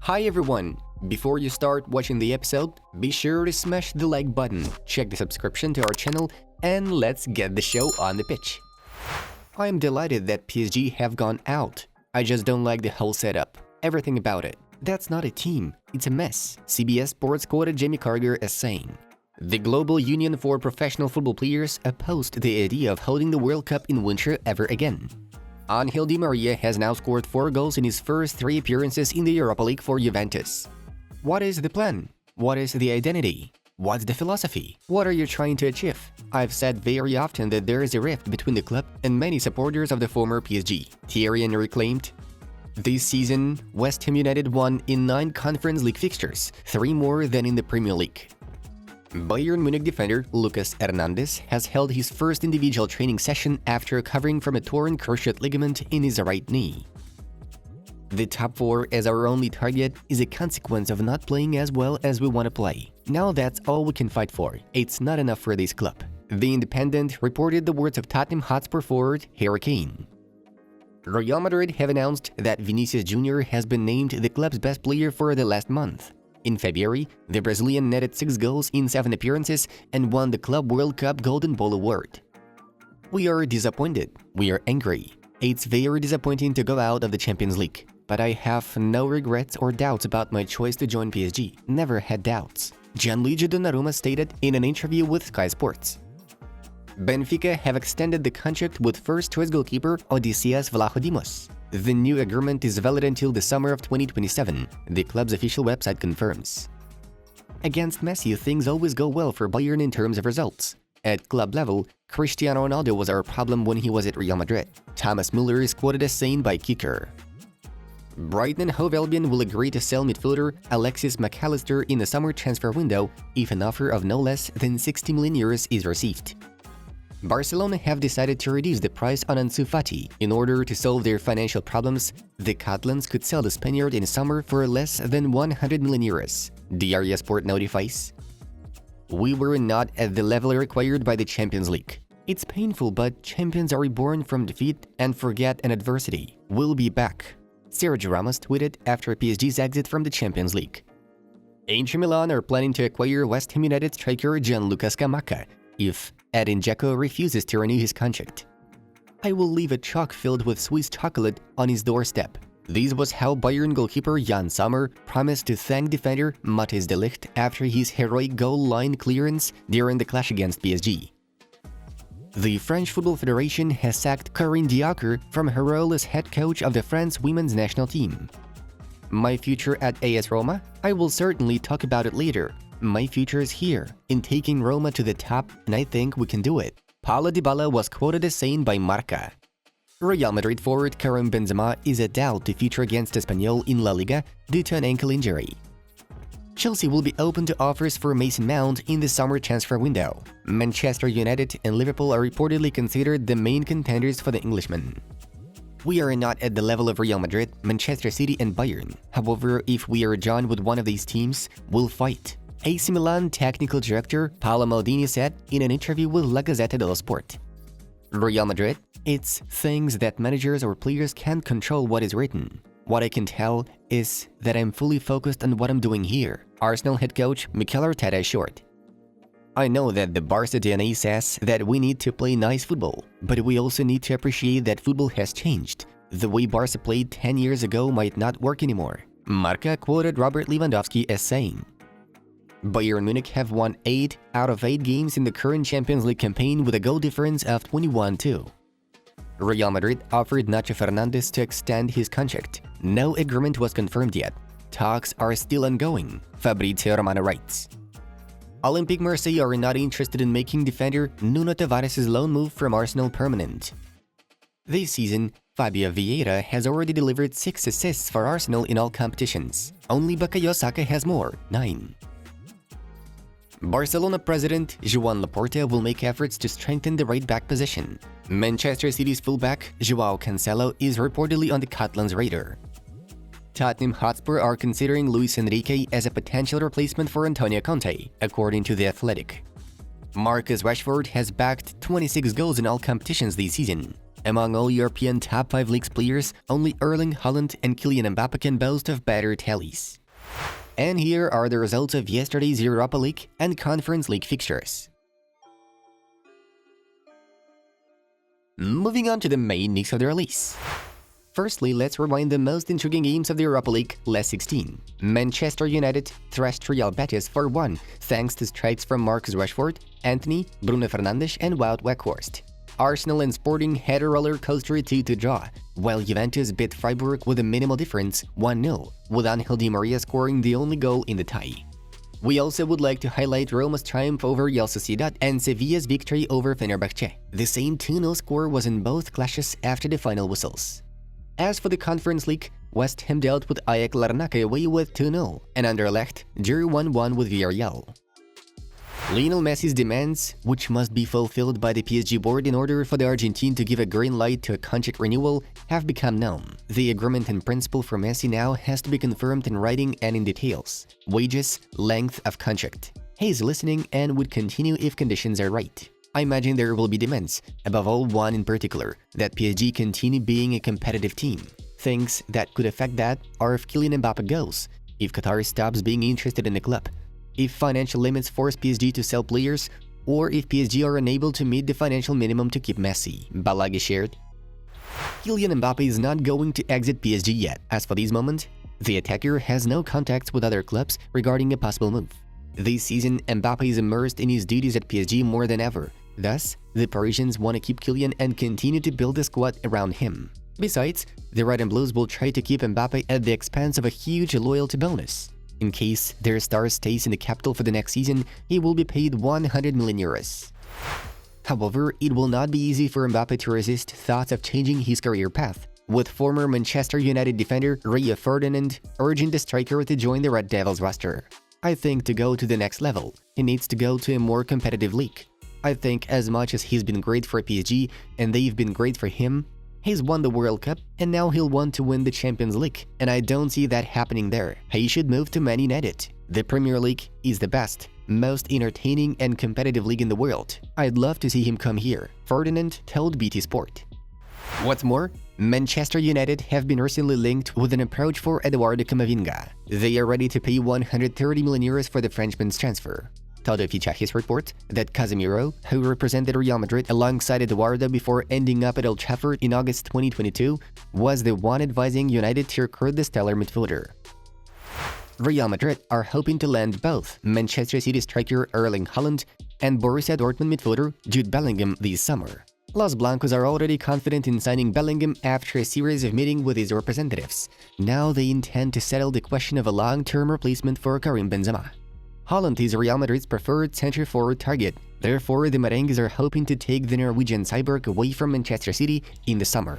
Hi everyone! Before you start watching the episode, be sure to smash the like button, check the subscription to our channel, and let's get the show on the pitch. I am delighted that PSG have gone out. I just don't like the whole setup, everything about it. That's not a team, it's a mess, CBS Sports quoted Jamie Carragher as saying. The Global Union for Professional Football Players opposed the idea of holding the World Cup in winter ever again. Angel Di Maria has now scored 4 goals in his first 3 appearances in the Europa League for Juventus. What is the plan? What is the identity? What's the philosophy? What are you trying to achieve? I've said very often that there is a rift between the club and many supporters of the former PSG, Thierry Henry claimed. This season, West Ham United won in 9 Conference League fixtures, 3 more than in the Premier League. Bayern Munich defender Lucas Hernandez has held his first individual training session after recovering from a torn cruciate ligament in his right knee. The top 4 as our only target is a consequence of not playing as well as we want to play. Now that's all we can fight for. It's not enough for this club. The Independent reported the words of Tottenham Hotspur forward Harry Kane. Real Madrid have announced that Vinicius Jr. has been named the club's best player for the last month. In February, the Brazilian netted 6 goals in 7 appearances and won the Club World Cup Golden Ball Award. We are disappointed. We are angry. It's very disappointing to go out of the Champions League, but I have no regrets or doubts about my choice to join PSG. Never had doubts, Gianluigi Donnarumma stated in an interview with Sky Sports. Benfica have extended the contract with first-choice goalkeeper Odysseas Vlachodimos. The new agreement is valid until the summer of 2027, the club's official website confirms. Against Messi, things always go well for Bayern in terms of results. At club level, Cristiano Ronaldo was our problem when he was at Real Madrid. Thomas Muller is quoted as saying by Kicker. Brighton and Hove Albion will agree to sell midfielder Alexis McAllister in the summer transfer window if an offer of no less than 60 million euros is received. Barcelona have decided to reduce the price on Ansu Fati. In order to solve their financial problems, the Catalans could sell the Spaniard in summer for less than 100 million euros, Diaria Sport notifies. We were not at the level required by the Champions League. It's painful, but champions are reborn from defeat and forget an adversity. We'll be back, Sergio Ramos tweeted after PSG's exit from the Champions League. Inter Milan are planning to acquire West Ham United striker Gianluca Scamacca if Edin Dzeko refuses to renew his contract. I will leave a chalk filled with Swiss chocolate on his doorstep. This was how Bayern goalkeeper Jan Sommer promised to thank defender Matthijs de Ligt after his heroic goal line clearance during the clash against PSG. The French Football Federation has sacked Corinne Diacre from her role as head coach of the France women's national team. My future at AS Roma? I will certainly talk about it later. My future is here, in taking Roma to the top, and I think we can do it, Paulo Dybala was quoted as saying by Marca. Real Madrid forward Karim Benzema is a doubt to feature against Espanyol in La Liga due to an ankle injury. Chelsea will be open to offers for Mason Mount in the summer transfer window. Manchester United and Liverpool are reportedly considered the main contenders for the Englishman. We are not at the level of Real Madrid, Manchester City and Bayern. However, if we are joined with one of these teams, we'll fight. AC Milan technical director Paolo Maldini said in an interview with La Gazzetta dello Sport. Real Madrid? It's things that managers or players can't control what is written. What I can tell is that I'm fully focused on what I'm doing here, Arsenal head coach Mikel Arteta assured. I know that the Barca DNA says that we need to play nice football, but we also need to appreciate that football has changed. The way Barca played 10 years ago might not work anymore. Marca quoted Robert Lewandowski as saying. Bayern Munich have won 8 out of 8 games in the current Champions League campaign with a goal difference of 21-2. Real Madrid offered Nacho Fernandez to extend his contract. No agreement was confirmed yet. Talks are still ongoing, Fabrizio Romano writes. Olympique Marseille are not interested in making defender Nuno Tavares' loan move from Arsenal permanent. This season, Fabio Vieira has already delivered 6 assists for Arsenal in all competitions. Only Bukayo Saka has more, 9. Barcelona president Joan Laporta will make efforts to strengthen the right-back position. Manchester City's fullback Joao Cancelo is reportedly on the Catalans' radar. Tottenham Hotspur are considering Luis Enrique as a potential replacement for Antonio Conte, according to The Athletic. Marcus Rashford has bagged 26 goals in all competitions this season. Among all European top 5 leagues players, only Erling Haaland and Kylian Mbappe can boast of better tallies. And here are the results of yesterday's Europa League and Conference League fixtures. Moving on to the main leagues of the release. Firstly, let's rewind the most intriguing games of the Europa League last 16. Manchester United thrashed Real Betis 4-1 thanks to strikes from Marcus Rashford, Antony, Bruno Fernandes and Wout Weghorst. Arsenal and Sporting had a roller coaster 2-2 draw, while Juventus beat Freiburg with a minimal difference 1-0, with Angel Di Maria scoring the only goal in the tie. We also would like to highlight Roma's triumph over Real Sociedad and Sevilla's victory over Fenerbahce. The same 2-0 score was in both clashes after the final whistles. As for the Conference League, West Ham dealt with AEK Larnaca away with 2-0, and Anderlecht drew 1-1 with Villarreal. Lionel Messi's demands, which must be fulfilled by the PSG board in order for the Argentine to give a green light to a contract renewal, have become known. The agreement in principle for Messi now has to be confirmed in writing and in details: wages, length of contract. He is listening and would continue if conditions are right. I imagine there will be demands, above all one in particular, that PSG continue being a competitive team. Things that could affect that are if Kylian Mbappe goes, if Qatar stops being interested in the club, if financial limits force PSG to sell players, or if PSG are unable to meet the financial minimum to keep Messi, Balagi shared. Kylian Mbappe is not going to exit PSG yet. As for this moment, the attacker has no contacts with other clubs regarding a possible move. This season, Mbappe is immersed in his duties at PSG more than ever. Thus, the Parisians want to keep Kylian and continue to build a squad around him. Besides, the Red and Blues will try to keep Mbappe at the expense of a huge loyalty bonus. In case their star stays in the capital for the next season, he will be paid 100 million euros. However, it will not be easy for Mbappe to resist thoughts of changing his career path, with former Manchester United defender Rio Ferdinand urging the striker to join the Red Devils roster. I think to go to the next level, he needs to go to a more competitive league. I think as much as he's been great for PSG and they've been great for him, he's won the World Cup and now he'll want to win the Champions League, and I don't see that happening there. He should move to Man Utd. The Premier League is the best, most entertaining and competitive league in the world. I'd love to see him come here, Ferdinand told BT Sport. What's more, Manchester United have been recently linked with an approach for Eduardo Camavinga. They are ready to pay 130 million euros for the Frenchman's transfer. Todo Fichajes report that Casemiro, who represented Real Madrid alongside Eduardo before ending up at Old Trafford in August 2022, was the one advising United to recruit the stellar midfielder. Real Madrid are hoping to land both Manchester City striker Erling Haaland and Borussia Dortmund midfielder Jude Bellingham this summer. Los Blancos are already confident in signing Bellingham after a series of meetings with his representatives. Now they intend to settle the question of a long-term replacement for Karim Benzema. Haaland is Real Madrid's preferred centre-forward target. Therefore, the Merengues are hoping to take the Norwegian cyborg away from Manchester City in the summer.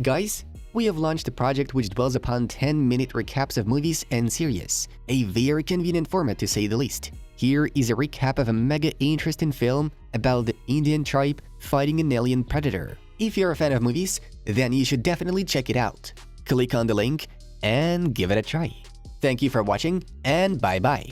Guys, we have launched a project which dwells upon 10-minute recaps of movies and series, a very convenient format to say the least. Here is a recap of a mega interesting film about the Indian tribe fighting an alien predator. If you're a fan of movies, then you should definitely check it out. Click on the link and give it a try. Thank you for watching, and bye-bye.